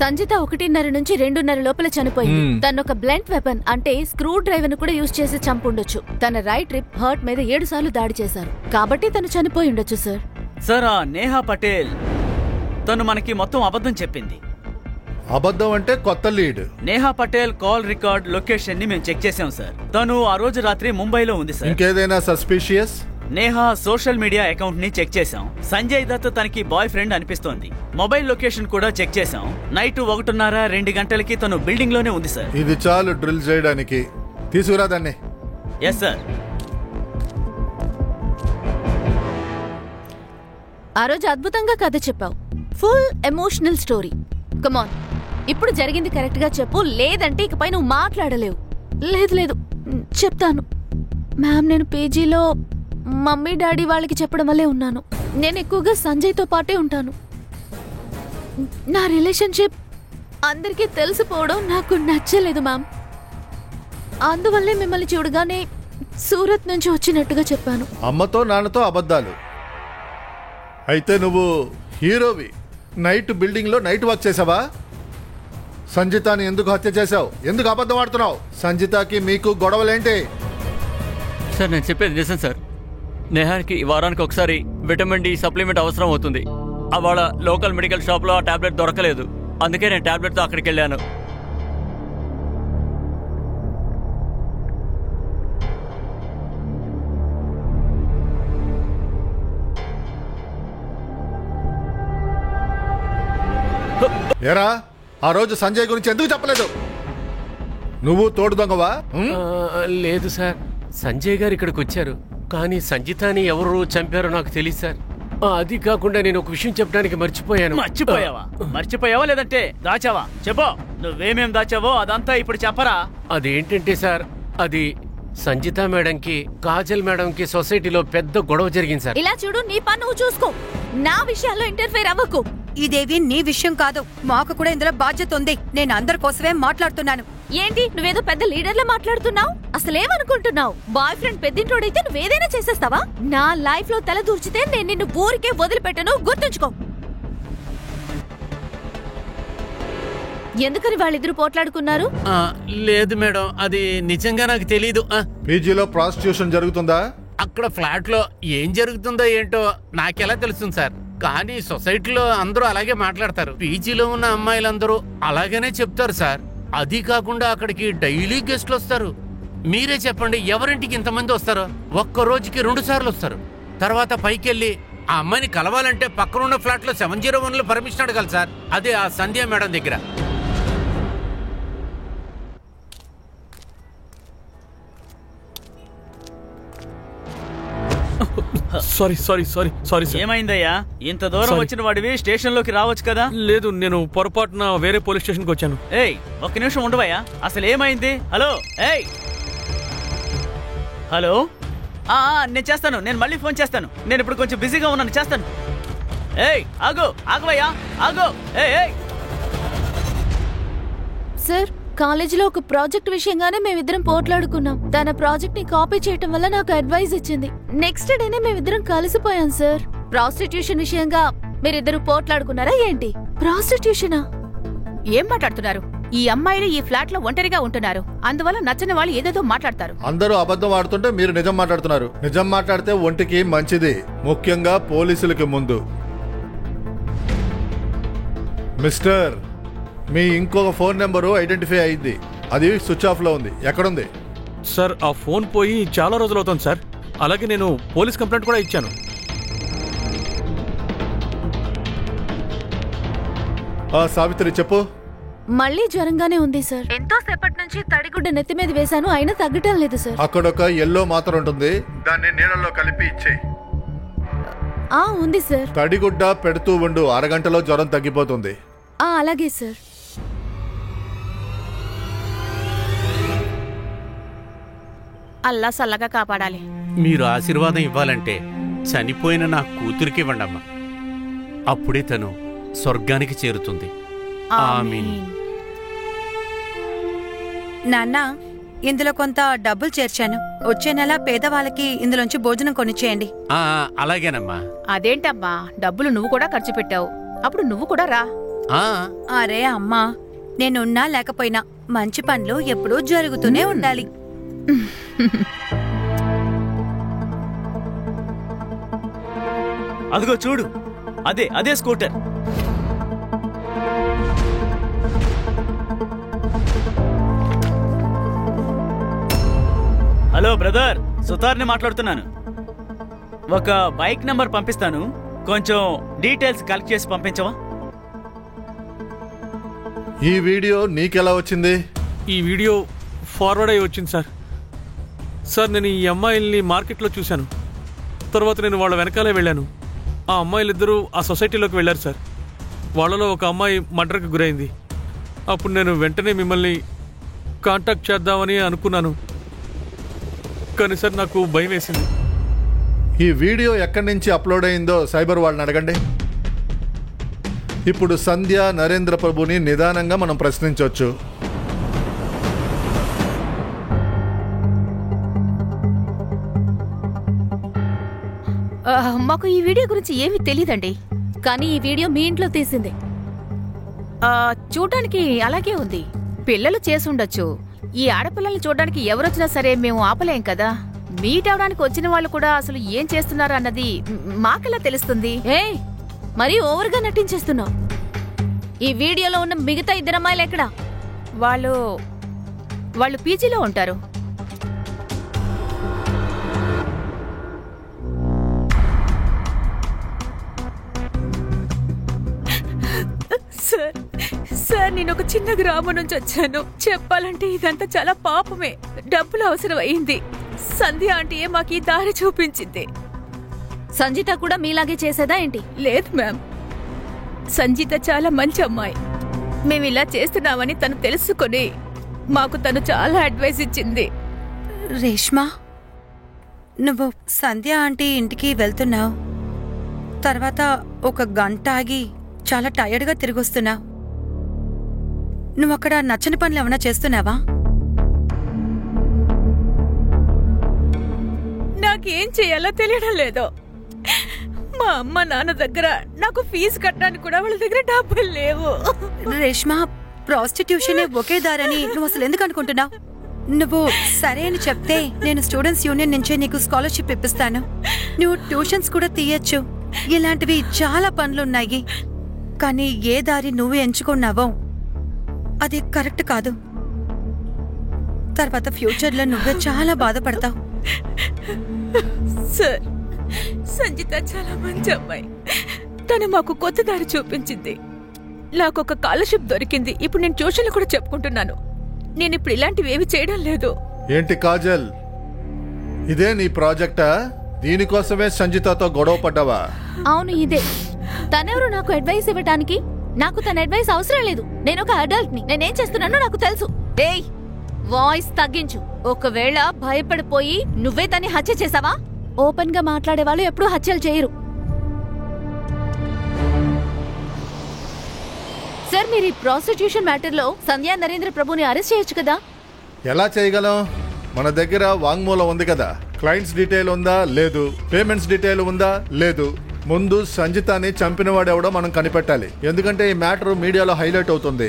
సంజిత 1:30 నుంచి 2:30 లోపల చనిపోయింది. తను ఒక బ్లంట్ వెపన్ అంటే స్క్రూ డ్రైవర్ ను కూడా యూజ్ చేసి చంపుండొచ్చు. తన రైట్ రిప్ హర్ట్ మీద 7 సార్లు దాడి చేశారు కాబట్టి తను చనిపోయి ఉండొచ్చు సార్. సార్, ఆ నేహా పటేల్ తను మనకి మొత్తం అబద్ధం చెప్పింది. అబద్ధం అంటే కొత్త lead. Neha Patel call record location ని మేము చెక్ చేసాం సార్. తను ఆ రోజు రాత్రి ముంబైలో ఉంది సార్. ఇంకేదైనా suspicious? Neha social media account ని చెక్ చేసాం. సంజయ్ దత్ తనకి బాయ్ ఫ్రెండ్ అనిపిస్తోంది. మొబైల్ లొకేషన్ కూడా చెక్ చేసాం. నైట్ 1:30-2 గంటలకి తను బిల్డింగ్ లోనే ఉంది సార్. ఇది చాలు డ్రిల్ చేయడానికి. తీసుకురా దాన్ని. Yes sir. ఆ రోజు అద్భుతంగా కథ చెప్పావు. Full emotional story. కమాన్, ఇప్పుడు జరిగింది కరెక్ట్ గా చెప్పు, లేదంటే ఇకపై నువ్వు మాట్లాడలేవు. లేదు లేదు చెప్తాను మ్యామ్. నేను పీజీలో మమ్మీ డాడీ వాళ్ళకి చెప్పడం వల్లే ఉన్నాను. నేను ఎక్కువగా సంజయ్తో పాటే ఉంటాను. నా రిలేషన్షిప్ అందరికీ తెలిసిపోవడం నాకు నచ్చలేదు మ్యామ్. అందువల్లే మిమ్మల్ని చూడగానే సూరత్ నుంచి వచ్చినట్టుగా చెప్పాను. అమ్మతో నాన్నతో అబద్ధాలు. అయితే నువ్వు హీరోవి. నైట్ బిల్డింగ్ లో నైట్ వాక్ చేసావా? సంజితాని ఎందుకు హత్య చేశావు? ఎందుకు అబద్ధం ఆడుతున్నావు? సంజితాకి మీకు గొడవలేంటి? సార్, నేను చెప్పేది నిజం సార్. నేహానికి వారానికి ఒకసారి విటమిన్ డి సప్లిమెంట్ అవసరం అవుతుంది. వాళ్ళ లోకల్ మెడికల్ షాప్లో ఆ టాబ్లెట్ దొరకలేదు. అందుకే నేను టాబ్లెట్తో అక్కడికి వెళ్ళాను. ఏరా, ఆ రోజు సంజయ్ గురించి ఎందుకు చెప్పలేదు? నువ్వు తోడు దొంగవా? లేదు సార్, సంజయ్ గారు ఇక్కడికి వచ్చారు. కానీ సంజితాని ఎవరు చంపారో నాకు తెలియదు సార్. అది కాకుండా నేను ఒక విషయం చెప్పడానికి మర్చిపోయాను. మర్చిపోయావా లేదంటే దాచావా? చెప్పు, నువ్వేమేం దాచావో అదంతా ఇప్పుడు చెప్పరా. అదేంటంటే సార్, అది సంజిత మేడంకి కాజల్ మేడంకి సొసైటీలో పెద్ద గొడవ జరిగింది సార్. ఇలా చూడు, నీ పని నువ్వు చూసుకో, నా విషయాల్లో ఇంటర్ఫేర్ అవ్వకు. ఇదేవి నీ విషయం కాదు, మాకు కూడా ఇందులో బాధ్యత ఉంది. నేను అందరి కోసమే మాట్లాడుతున్నాను. ఏంటి నువ్వేదో పెద్ద లీడర్లా మాట్లాడుతున్నావు? అసలేమనుకుంటున్నావు? బాయ్ ఫ్రెండ్ పెద్దింటోడైతే నువ్వేదైనా చేసేస్తావా? నా లైఫ్ లో తల దూర్చితే నేను నిన్ను ఊరికే వదిలిపెట్టను, గుర్తుంచుకో. ఎందుకని వాళ్ళిద్దరు పోట్లాడుకున్నారు? లేదు మేడం, అది నిజంగా నాకు తెలీదు. పీజీలో ప్రాస్టిట్యూషన్ జరుగుతుందా? అక్కడ ఫ్లాట్ లో ఏం జరుగుతుందో ఏంటో నాకెలా తెలుస్తుంది సార్. కానీ సొసైటీలో అందరూ అలాగే మాట్లాడతారు. పీజీలో ఉన్న అమ్మాయిలందరూ అలాగనే చెప్తారు సార్. అది కాకుండా అక్కడికి డైలీ గెస్ట్లు వస్తారు. మీరే చెప్పండి, ఎవరింటికి ఇంతమంది వస్తారో? ఒక్క రోజుకి 2 సార్లు వస్తారు. తర్వాత పైకెళ్ళి ఆ అమ్మాయిని కలవాలంటే పక్కనున్న ఫ్లాట్ లో 701లో పర్మిషన్ అడగాలి సార్. అదే ఆ సంధ్య మేడం దగ్గర. సారీ ఏమైందయ్యా? ఇంత దూరం వచ్చిన వాడివి స్టేషన్ లోకి రావచ్చు కదా. లేదు, నేను పొరపాటున వేరే పోలీస్ స్టేషన్ కి వచ్చాను. ఏయ్, ఒక్క నిమిషం ఉండవయ్యా. అసలు ఏమైంది? హలో, ఏయ్, హలో. నేను చేస్తాను, నేను మళ్ళీ ఫోన్ చేస్తాను. నేను ఇప్పుడు కొంచెం బిజీగా ఉన్నాను, చేస్తాను. ఏయ్, ఆగవయ్యా, ఆగు. ఏయ్ సార్, కాలేజీలో ఒక ప్రాజెక్ట్ విషయంగానే మేమిద్దరం పోట్లాడుకున్నాం. తన ప్రాజెక్ట్ ని కాపీ చేయటం వల్ల నాకు అడ్వైజ్ ఇచ్చింది. నెక్స్ట్ డేనే మేమిద్దరం కలిసిపోయాం సార్. ప్రాస్టిట్యూషన్ విషయంగా మీరిద్దరు పోట్లాడుకున్నారా ఏంటి? ప్రాస్టిట్యూషనా? ఏం మాట్లాడుతున్నారు? ఈ అమ్మాయిలు ఈ ఫ్లాట్ లో ఒంటరిగా ఉంటున్నారు. అందువల్ల నచ్చని వాళ్ళు ఏదేదో మాట్లాడతారు. అందరూ అబద్ధం ఆడుతుంటే మీరు నిజం మాట్లాడుతున్నారు. నిజం మాట్లాడితే ఒంటికి మంచిది, ముఖ్యంగా పోలీసులకి ముందు. మిస్టర్, మీ ఇంకొక ఫోన్ నెంబరు ఐడెంటిఫై అయింది. అది స్విచ్ ఆఫ్ లో ఉంది. ఎక్కడుంది? సార్ ఆ ఫోన్ పోయి చాలా రోజులు అవుతుంది సార్. అలాగే నేను పోలీస్ కంప్లైంట్ కూడా ఇచ్చాను. సావిత్రి చెప్పు. మళ్ళీ జ్వరంగానే ఉంది సార్. ఎంతో సేపటి నుంచి తడిగుడ్డ నెత్తి మీద వేశాను, అయినా తగ్గటం లేదు సార్. అక్కడొక ఎల్లో మాత్ర ఉంటుంది, దాన్ని నీళ్ళలో కలిపి ఇచ్చేయి. ఉంది సార్. తడిగుడ్డ పెడుతూ ఉండు, అరగంటలో జ్వరం తగ్గిపోతుంది. అలాగే సార్. అల్లా సల్లగా కాపాడాలి. మీరు ఆశీర్వాదం ఇవ్వాలంటే చనిపోయిన నా కూతురికి ఇవ్వండమ్మా. అప్పుడే తను స్వర్గానికి చేరుతుంది. ఆమీన్. నాన్న, ఇందులో కొంత డబ్బులు చేర్చాను. వచ్చే నెల పేదవాళ్ళకి ఇందులోంచి భోజనం కొనిచ్చేయండి. అలాగేనమ్మా. అదేంటమ్మా, డబ్బులు నువ్వు కూడా ఖర్చు పెట్టావు, అప్పుడు నువ్వు కూడా రా. అరే అమ్మా, నేనున్నా లేకపోయినా మంచి పనులు ఎప్పుడూ జరుగుతూనే ఉండాలి. అదిగో చూడు, అదే స్కూటర్. హలో బ్రదర్, సుతార్ని మాట్లాడుతున్నాను. ఒక బైక్ నంబర్ పంపిస్తాను, కొంచెం డీటెయిల్స్ కలెక్ట్ చేసి పంపించవా? ఈ వీడియో నీకెలా వచ్చింది? ఈ వీడియో ఫార్వర్డ్ అయ్యి వచ్చింది సార్. సార్ నేను ఈ అమ్మాయిల్ని మార్కెట్లో చూశాను. తర్వాత నేను వాళ్ళ వెనకాలే వెళ్ళాను. ఆ అమ్మాయిలిద్దరూ ఆ సొసైటీలోకి వెళ్ళారు సార్. వాళ్ళలో ఒక అమ్మాయి మర్డర్కి గురైంది. అప్పుడు నేను వెంటనే మిమ్మల్ని కాంటాక్ట్ చేద్దామని అనుకున్నాను, కానీ సార్ నాకు భయం వేసింది. ఈ వీడియో ఎక్కడి నుంచి అప్లోడ్ అయిందో సైబర్ వాళ్ళని అడగండి. ఇప్పుడు సంధ్య, నరేంద్ర ప్రభుని నిదానంగా మనం ప్రశ్నించవచ్చు. మాకు ఈ వీడియో గురించి ఏమీ తెలీదండి. కానీ ఈ వీడియో మీ ఇంట్లో తీసింది. చూడడానికి అలాగే ఉంది. పిల్లలు చేసుండొచ్చు. ఈ ఆడపిల్లల్ని చూడడానికి ఎవరొచ్చినా సరే మేము ఆపలేం కదా. మీట్ అవడానికి వచ్చిన వాళ్ళు కూడా అసలు ఏం చేస్తున్నారు అన్నది మాకెలా తెలుస్తుంది? మరీ ఓవర్గా నటించేస్తున్నావు. ఈ వీడియోలో ఉన్న మిగతా ఇద్దరు అమ్మాయిలు ఎక్కడా? వాళ్ళు పీజీలో ఉంటారు. సార్, నేను ఒక చిన్న గ్రామం నుంచి వచ్చాను. చెప్పాలంటే ఇదంతా చాలా పాపమే. డబ్బులు అవసరం అయింది. సంధ్య ఆంటీయే మాకు ఈ దారి చూపించింది. సంజిత కూడా మీలాగే చేసేదా ఏంటి? లేదు మ్యామ్, సంజిత చాలా మంచి అమ్మాయి. మేము ఇలా చేస్తున్నామని తను తెలుసుకొని మాకు తను చాలా అడ్వైస్ ఇచ్చింది. రేష్మా, నువ్వు సంధ్య ఆంటీ ఇంటికి వెళ్తున్నావు, తర్వాత ఒక గంట ఆగి చాలా టైర్డ్గా తిరిగొస్తున్నావు. నువ్వక్కడ నచ్చని పనులు ఏమైనా చేస్తున్నావా? నాకేం చేయాలో తెలియడం లేదు. మా అమ్మ నాన్న దగ్గర నాకు ఫీజు కట్టడానికి కూడా వాళ్ళ దగ్గర డబ్బులు లేవు. రేష్మా, ప్రాస్టిట్యూషన్ ఒకే దారని నువ్వు అసలు ఎందుకు అనుకుంటున్నావు? నువ్వు సరే అని చెప్తే నేను స్టూడెంట్స్ యూనియన్ నుంచే నీకు స్కాలర్షిప్ ఇప్పిస్తాను. నువ్వు ట్యూషన్స్ కూడా తీయచ్చు. ఇలాంటివి చాలా పనులున్నాయి. కానీ ఏ దారి నువ్వు ఎంచుకున్నావో అది కరెక్ట్ కాదు. తర్వాత ఫ్యూచర్లో నువ్వే చాలా బాధపడతావు. సార్, సంజిత చాలా మంచి అమ్మాయి. తను మాకు కొత్త దారి చూపించింది. నాకు ఒక స్కాలర్షిప్ దొరికింది. ఇప్పుడు నేను ట్యూషన్లు కూడా చెప్పుకుంటున్నాను. నేను ఇప్పుడు ఇలాంటివి ఏవి చేయడం లేదు. ఏంటి కాజల్, ఇదే నీ ప్రాజెక్టా? దీనికోసమే సంజితతో గొడవ పడ్డావా? అవును, ఇదే. తనెవరు నాకు అడ్వైస్ ఇవ్వటానికి? నాకు తన అడ్వైస్ అవసరం లేదు. నేను ఒక అడల్ట్ ని. నేనేం చేస్తున్నానో నాకు తెలుసు. వాయిస్ తగ్గించు. ఒకవేళ భయపడిపోయి నువ్వే తన్ని హత్య చేసావా? ఓపెన్ గా మాట్లాడే వాళ్ళు ఎప్పుడూ హత్యలు చేయరు. సార్, మీరు ఈ ప్రాస్టిట్యూషన్ మ్యాటర్ లో సంధ్యా నరేంద్ర ప్రభుని అరెస్ట్ చేయొచ్చు కదా? ఎలా చేయగలం? మన దగ్గర వాంగ్మూలం ఉంది కదా. క్లయింట్స్ డీటెయిల్ ఉందా? లేదు. పేమెంట్స్ డీటెయిల్ ఉందా? లేదు. ముందు సంజితాని చంపినవాడెవడో మనం కనిపెట్టాలి. ఎందుకంటే ఈ మ్యాటర్ మీడియాలో హైలైట్ అవుతుంది.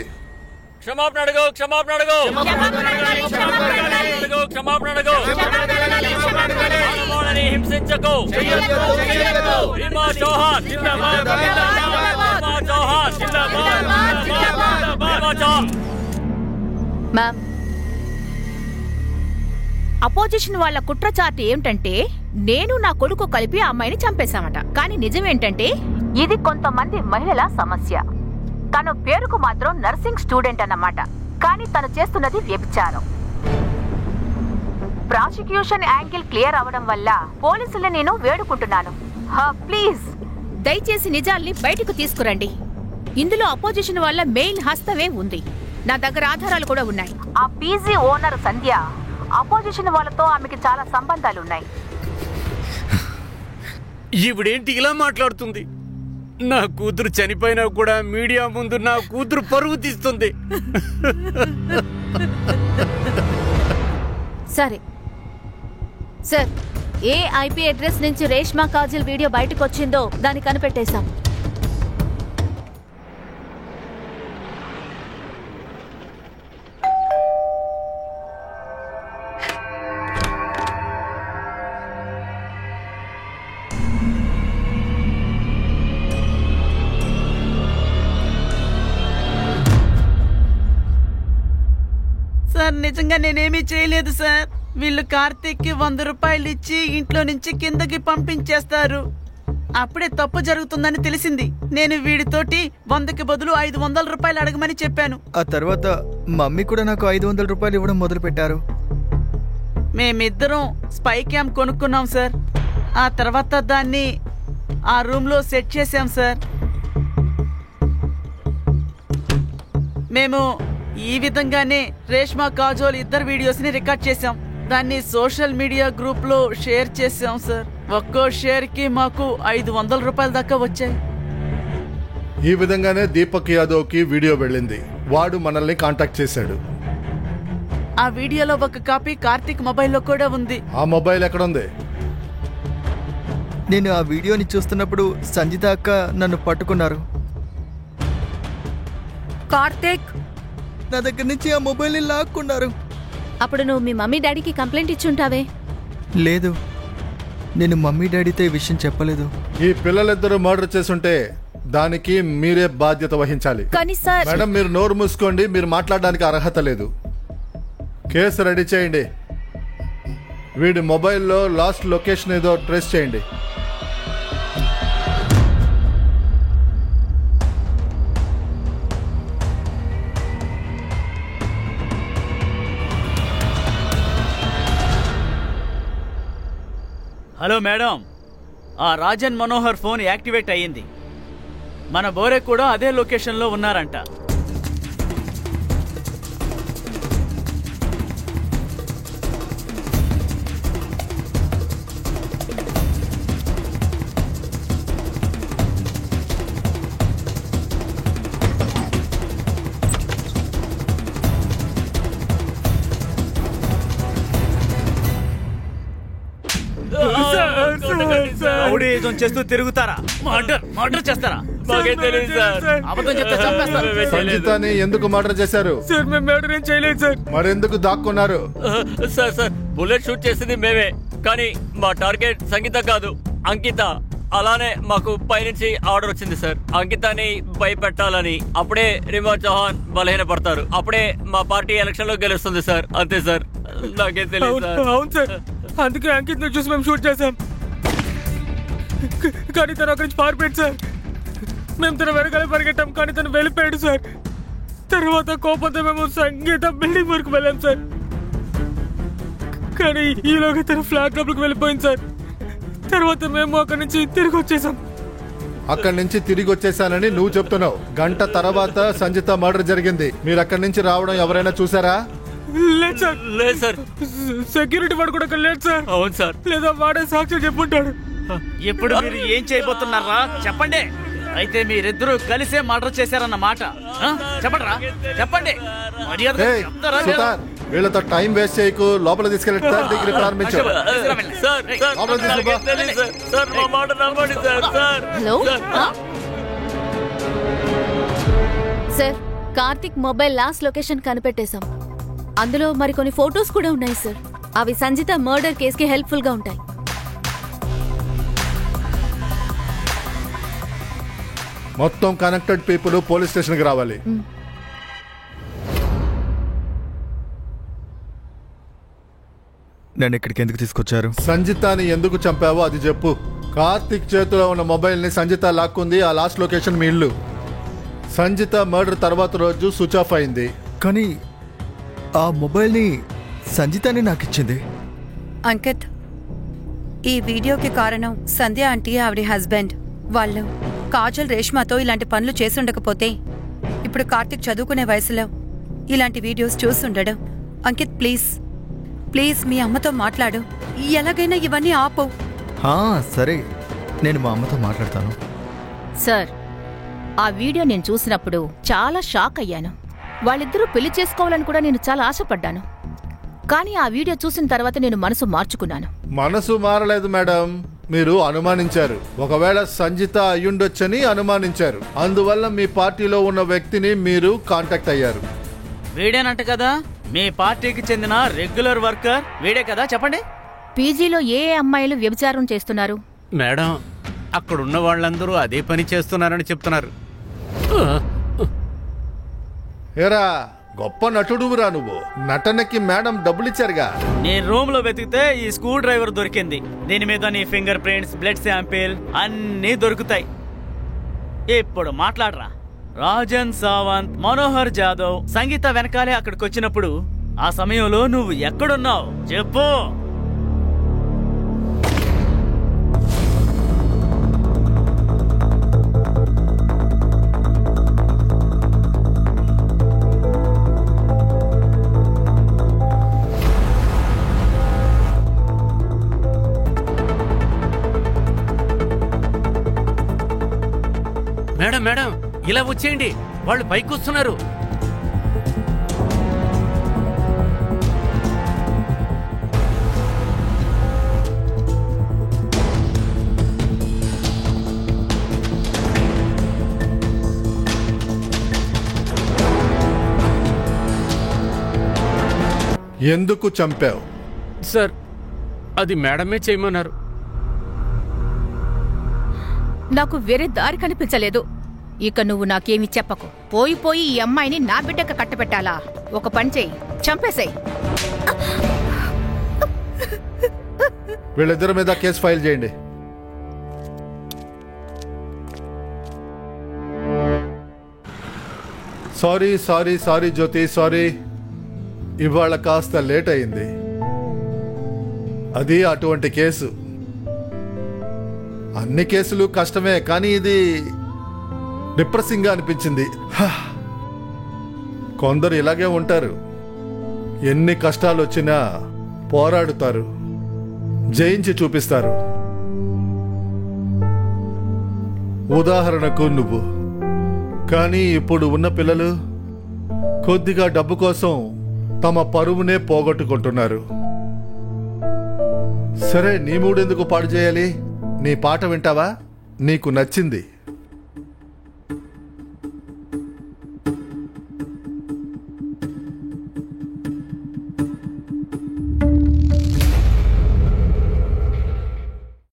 క్షమాపణ అడుగు, క్షమాపణ అడుగు, క్షమాపణ అడుగు. మానవాళిని హింసించకు. భీమా చౌహాన్ జిందాబాద్, భీమా చౌహాన్ జిందాబాద్, భీమా చౌహాన్. మ్యామ్, అపోజిషన్ వాళ్ళ కుట్ర చాటు ఏమిటంటే నేను నా కొడుకు కలిపి ఆ అమ్మాయిని చంపేశామట. కానీ నిజమేంటంటే ఇది కొంతమంది మహిళల సమస్య. తను పేరుకు మాత్రం నర్సింగ్ స్టూడెంట్ అన్నమాట, కానీ తను చేస్తున్నది వ్యభిచారం. ప్రాసిక్యూషన్ యాంగిల్ క్లియర్ అవడం వల్ల పోలీసుల్ని నేను వేడుకుంటున్నాను, ప్లీజ్ దయచేసి నిజాల్ని బయటకు తీసుకురండి. ఇందులో అపోజిషన్ వల్ల మెయిన్ హస్తమే ఉంది. నా దగ్గర ఆధారాలు కూడా ఉన్నాయి. ఆ పీజీ ఓనర్ సంధ్య అపోజిషన్ వాళ్ళతో ఆమెకి చాలా సంబంధాలున్నాయి. ఈవిడేంటి ఇలా మాట్లాడుతుంది? నా కూతురు చనిపోయినా కూడా మీడియా ముందు నా కూతురు పరువు తీస్తుంది. సరే సార్, ఏ ఐపీ అడ్రస్ నుంచి రేష్మా కాజల్ వీడియో బయటకు వచ్చిందో దాన్ని కనిపెట్టేశాం. సార్ నిజంగా నేనేమీ చేయలేదు సార్. వీళ్ళు కార్తీక్కి 100 రూపాయలు ఇచ్చి ఇంట్లో నుంచి కిందకి పంపించేస్తారు. అప్పుడే తప్పు జరుగుతుందని తెలిసింది. నేను వీడితోటి 100కి బదులు 500 రూపాయలు అడగమని చెప్పాను. ఆ తర్వాత మమ్మీ కూడా నాకు 500 రూపాయలు ఇవ్వడం మొదలు పెట్టారు. మేమిద్దరం స్పై క్యామ్ కొనుక్కున్నాం సార్. ఆ తర్వాత దాన్ని ఆ రూమ్లో సెట్ చేశాం సార్. మేము ఈ విధంగానే రేష్మా కాజోల్ ఇద్దరు వీడియోస్ని రికార్డ్ చేశాం. దాన్ని సోషల్ మీడియా గ్రూప్లో షేర్ చేశాం సార్. ఒక్కో షేర్కి మాకు 500 రూపాయల దాకా వచ్చాయి. ఈ విధంగానే దీపక్ యాదవ్కి వీడియో వెళ్ళింది. వాడు మనల్ని కాంటాక్ట్ చేశాడు. ఆ వీడియోలో ఒక కాపీ కార్తీక్ మొబైల్లో కూడా ఉంది. ఆ మొబైల్ ఎక్కడుంది? నేను ఆ వీడియోని చూస్తున్నప్పుడు సంజిత అక్క నన్ను పట్టుకున్నారు. కార్తీక్ నా దగ్గర నుంచి ఆ మొబైల్ని లాక్కున్నారు. అప్పుడు నువ్వు మీ మమ్మీ డాడీకి కంప్లైంట్ ఇచ్చుంటావే? లేదు, నేను మమ్మీ డాడీతో ఈ విషయం చెప్పలేదు. ఈ పిల్లలిద్దరూ మర్డర్ చేసుంటే దానికి మీరే బాధ్యత వహించాలి. కానీ సార్, మేడం మీరు నోరు మూసుకోండి. మీరు మాట్లాడడానికి అర్హత లేదు. కేసు రెడీ చేయండి. వీడి మొబైల్లో లాస్ట్ లొకేషన్ ఏదో ట్రేస్ చేయండి. హలో మేడం, ఆ రాజన్ మనోహర్ ఫోన్ యాక్టివేట్ అయ్యింది. మన బోరే కూడా అదే లొకేషన్లో ఉన్నారంట. రౌడీయిజం చేస్తూ తిరుగుతారా? మర్డర్ చేస్తారా? అబద్ధం చెప్తే చంపేస్తారు. సంజితని ఎందుకు మర్డర్ చేశారు? సార్ మేము మర్డర్ ఏం చేయలేదు సార్. మరెందుకు దాక్కున్నారు? సార్ బుల్లెట్ షూట్ చేసింది మేమే, కానీ మా టార్గెట్ సంగీత కాదు, అంకిత. అలానే మాకు పైనుంచి ఆర్డర్ వచ్చింది సార్, అంకితని భయపెట్టాలని. అప్పుడే రిమా చౌహాన్ బలహీన పడతారు, అప్పుడే మా పార్టీ ఎలక్షన్ లో గెలుస్తుంది సార్. అంతే సార్, నాకేం తెలియదు సార్. అవును సార్, అందుకే అంకిత్ చూసి మేము షూట్ చేసాం. కానీ తను అక్కడి నుంచి పారిపోయాడు సార్. మేము తన వెనకాల పరిగెట్టాం, కానీ తను వెళ్ళిపోయాడు సార్. తర్వాత కోపంతో మేము సంగీత బిల్డింగ్ వరకు వెళ్ళాం సార్. కానీ ఈలోగా తన ఫ్లాట్ లోపలికి వెళ్ళిపోయింది సార్. తర్వాత మేము అక్కడి నుంచి తిరిగి వచ్చేసాం. అక్కడి నుంచి తిరిగి వచ్చేసానని నువ్వు చెప్తున్నావు. గంట తర్వాత సంజిత మర్డర్ జరిగింది. మీరు అక్కడి నుంచి రావడం ఎవరైనా చూసారా? లేదు సార్. లేదు సార్. సెక్యూరిటీ వాడు కూడా లేదు సార్. అవును సార్. లేదా వాడే సాక్షి చెప్పుంటాడు. ఇప్పుడు మీరు ఏం చేయబోతున్నారా చెప్పండి. అయితే మీరిద్దరూ కలిసే మర్డర్ చేశారన్నమాట. చెప్పండి చెప్పండి. వీళ్ళతో టైం వేస్ట్ చేయకు. లోపల తీసుకెళ్ళి డిగ్రీ ప్రారంభించారు. Hello sir, Karthik mobile last location కనిపెట్టేశాం. అందులో మరికొన్ని ఫొటోస్ కూడా ఉన్నాయి సార్. అవి సంజిత మర్డర్ కేసుకి హెల్ప్ఫుల్ గా ఉంటాయి. మొత్తం కనెక్టెడ్ పీపుల్ పోలీస్ స్టేషన్కి రావాలి. నన్ను ఇక్కడికి ఎందుకు తీసుకొచ్చారు? సంజితాని ఎందుకు చంపావో అది చెప్పు. కార్తిక్ చేతిలో ఉన్న మొబైల్ని సంజిత లాక్కుంది. ఆ లాస్ట్ లొకేషన్ మీ ఇల్లు. సంజిత మర్డర్ తర్వాత రోజు స్విచ్ ఆఫ్ అయింది. కానీ ఆ మొబైల్ని సంజితానే నాకు ఇచ్చింది. అంకిత్, ఈ వీడియోకి కారణం సంధ్య ఆంటీ, ఆవిడ హస్బెండ్. వాళ్ళు కాజల్, రేష్మాతో ఇలాంటి పనులు చేసుండకపోతే ఇప్పుడు కార్తిక్ చదువుకునే వయసులో ఇలాంటి వీడియోస్ చూస్తుండడు. అంకిత్, ప్లీజ్ ప్లీజ్ మీ అమ్మతో మాట్లాడు. ఎలాగైనా ఇవన్నీ ఆపు. సరే, నేను మా అమ్మతో మాట్లాడతాను. సార్, ఆ వీడియో నేను చూసినప్పుడు చాలా షాక్ అయ్యాను. వాళ్ళిద్దరూ పెళ్లి చేసుకోవాలని కూడా నేను చాలా ఆశపడ్డాను. కానీ ఆ వీడియో చూసిన తర్వాత నేను మనసు మార్చుకున్నాను. మనసు మారలేదు మేడం, మీరు అనుమానించారు. ఒకవేళ సంజిత అయ్యుండొచ్చని అనుమానించారు. అందువల్ల మీ పార్టీలో ఉన్న వ్యక్తిని మీరు కాంటాక్ట్ అయ్యారు. వీడేనంట కదా మీ పార్టీకి చెందిన రెగ్యులర్ వర్కర్? వీడే కదా, చెప్పండి. పీజీలో ఏ అమ్మాయిలు వ్యభిచారం చేస్తున్నారు? మేడం, అక్కడున్న వాళ్ళందరూ అదే పని చేస్తున్నారని చెప్తున్నారు. ఏరా, గొప్ప నటుడువురా నువ్వు. నటనకి మేడం డబ్బులిచ్చారుగా. నేను రూమ్ లో వెతికితే ఈ స్క్రూ డ్రైవర్ దొరికింది. దీని మీద నీ ఫింగర్ ప్రింట్స్, బ్లడ్ శాంపిల్ అన్నీ దొరుకుతాయి. ఇప్పుడు మాట్లాడరా. రాజన్ సావంత్, మనోహర్ జాదవ్, సంగీత వెనకాలే అక్కడికి వచ్చినప్పుడు ఆ సమయంలో నువ్వు ఎక్కడున్నావు చెప్పు. మేడం మేడం, ఇలా వచ్చేయండి, వాళ్ళు పైకి వస్తున్నారు. ఎందుకు చంపావు? సార్, అది మేడమే చేయమన్నారు. నాకు వేరే దారి కనిపించలేదు. ఇక నువ్వు నాకేమీ చెప్పకు. పోయి పోయి ఈ అమ్మాయిని నా బిడ్డకు కట్టబెట్టాలా? ఒక పని చెయ్యి, చంపేసేయ్. వీళ్ళిద్దరి మీద కేసు ఫైల్ చేయండి. సారీ సారీ సారీ జ్యోతి, సారీ. ఇవాళ కాస్త లేట్ అయింది. అది అటువంటి కేసు. అన్ని కేసులు కష్టమే, కానీ ఇది డిప్రెసింగ్ గా అనిపించింది. కొందరు ఇలాగే ఉంటారు. ఎన్ని కష్టాలు వచ్చినా పోరాడుతారు, జయించి చూపిస్తారు. ఉదాహరణకు నువ్వు. కానీ ఇప్పుడు ఉన్న పిల్లలు కొద్దిగా డబ్బు కోసం తమ పరువునే పోగొట్టుకుంటున్నారు. సరే, నీ మూడెందుకు పాడు చేయాలి? నీ పాట వింటావా? నీకు నచ్చింది